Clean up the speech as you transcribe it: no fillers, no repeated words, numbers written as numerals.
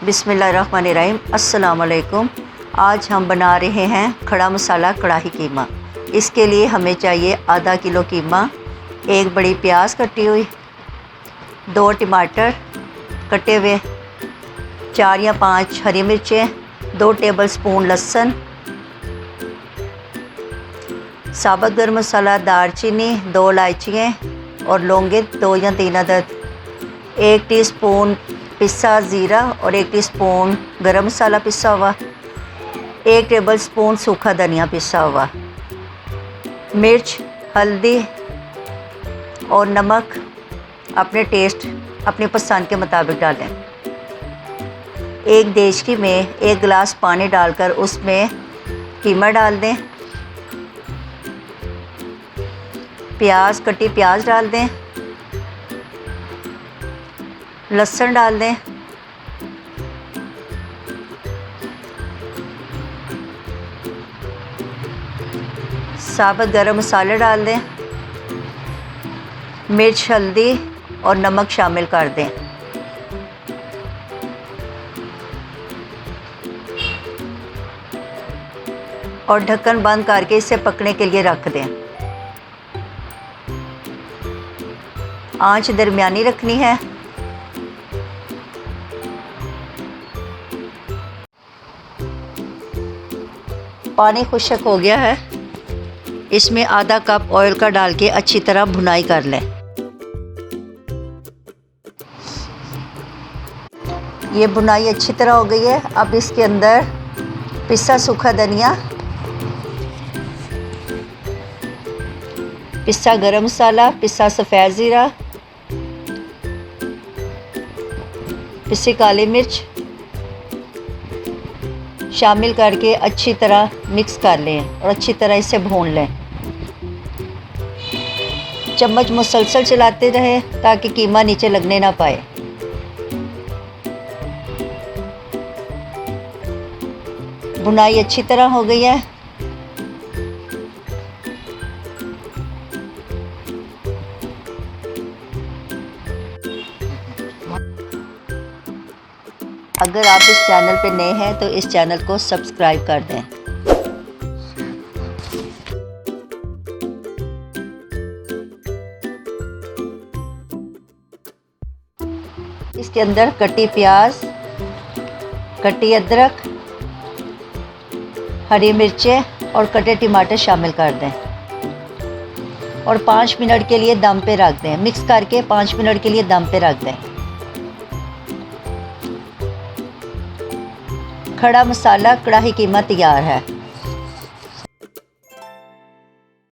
बिस्मिल्लाहिर्रहमानिर्रहीम। अस्सलाम वालेकुम। आज हम बना रहे हैं खड़ा मसाला कढ़ाई कीमा। इसके लिए हमें चाहिए आधा किलो कीमा, एक बड़ी प्याज कटी हुई, 2 टमाटर कटे हुए, 4 या 5 हरी मिर्चें, 2 टेबलस्पून लहसुन, साबुत गर्म मसाला, दालचीनी, 2 इलायचियाँ और लौंगे 2 या 3 अदद, 1 टीस्पून पिसा ज़ीरा और 1 टीस्पून गरम मसाला पिसा हुआ, 1 टेबलस्पून सूखा धनिया पिसा हुआ, मिर्च, हल्दी और नमक अपने टेस्ट अपनी पसंद के मुताबिक डालें। एक देचकी में 1 गिलास पानी डालकर उसमें कीमा डाल दें, कटी प्याज डाल दें, लहसुन डाल दें, साबुत गरम मसाले डाल दें, मिर्च, हल्दी और नमक शामिल कर दें। और ढक्कन बंद करके इसे पकने के लिए रख दें। आंच दरमियानी रखनी है। पानी खुश्क हो गया है, इसमें आधा कप ऑयल का डाल के अच्छी तरह भुनाई कर लें। ये भुनाई अच्छी तरह हो गई है। अब इसके अंदर पिसा सूखा धनिया, पिसा गरम मसाला, पिसा सफ़ेद ज़ीरा, पिसी काली मिर्च शामिल करके अच्छी तरह मिक्स कर लें और अच्छी तरह इसे भून लें। चम्मच मुसलसल चलाते रहें ताकि कीमा नीचे लगने ना पाए। भुनाई अच्छी तरह हो गई है। अगर आप इस चैनल पे नए हैं तो इस चैनल को सब्सक्राइब कर दें। इसके अंदर कटी प्याज, कटी अदरक, हरी मिर्चें और कटे टमाटर शामिल कर दें और 5 मिनट के लिए दम पे रख दें। मिक्स करके 5 मिनट के लिए दम पे रख दें। खड़ा मसाला कढ़ाई कीमा तैयार है।